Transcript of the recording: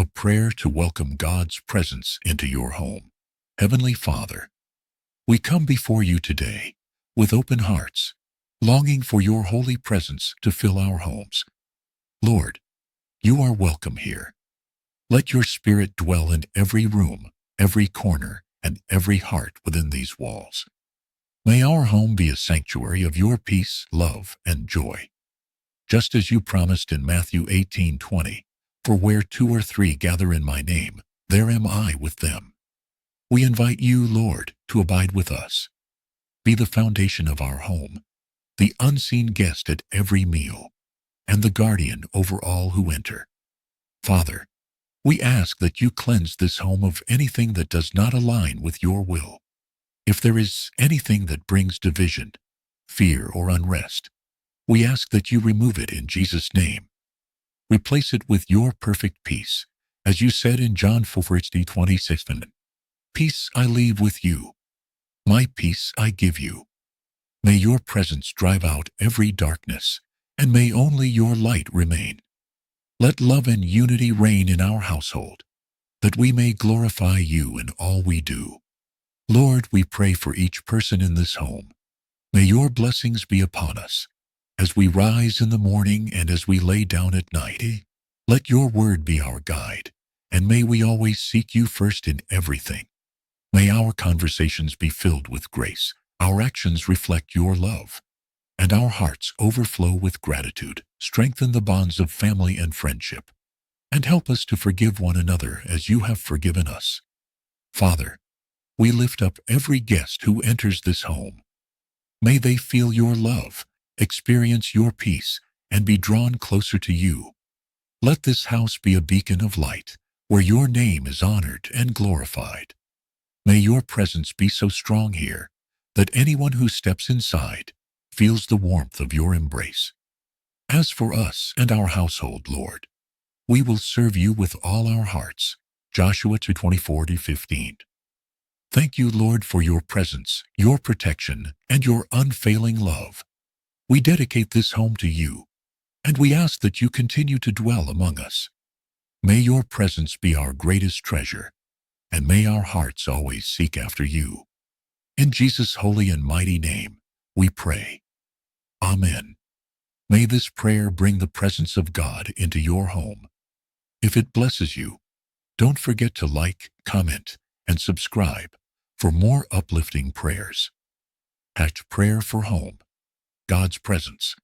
a prayer to welcome God's presence into your home. Heavenly Father, we come before you today with open hearts, longing for your holy presence to fill our homes. Lord, you are welcome here. Let your Spirit dwell in every room, every corner, and every heart within these walls. May our home be a sanctuary of your peace, love, and joy. Just as you promised in Matthew 18:20, for where two or three gather in my name, there am I with them. We invite you, Lord, to abide with us. Be the foundation of our home, the unseen guest at every meal, and the guardian over all who enter. Father, we ask that you cleanse this home of anything that does not align with your will. If there is anything that brings division, fear, or unrest, we ask that you remove it in Jesus' name. Replace it with your perfect peace, as you said in John 4:26. Peace I leave with you. My peace I give you. May your presence drive out every darkness, and may only your light remain. Let love and unity reign in our household, that we may glorify you in all we do. Lord, we pray for each person in this home. May your blessings be upon us, as we rise in the morning and as we lay down at night. Let your word be our guide, and may we always seek you first in everything. May our conversations be filled with grace, our actions reflect your love, and our hearts overflow with gratitude. Strengthen the bonds of family and friendship, and help us to forgive one another as you have forgiven us. Father, we lift up every guest who enters this home. May they feel your love, experience your peace, and be drawn closer to you. Let this house be a beacon of light, where your name is honored and glorified. May your presence be so strong here that anyone who steps inside feels the warmth of your embrace. As for us and our household, Lord, we will serve you with all our hearts. Joshua 2:24-15. Thank you, Lord, for your presence, your protection, and your unfailing love. We dedicate this home to you, and we ask that you continue to dwell among us. May your presence be our greatest treasure, and may our hearts always seek after you. In Jesus' holy and mighty name, we pray. Amen. May this prayer bring the presence of God into your home. If it blesses you, don't forget to like, comment, and subscribe for more uplifting prayers. # Prayer for Home, God's Presence.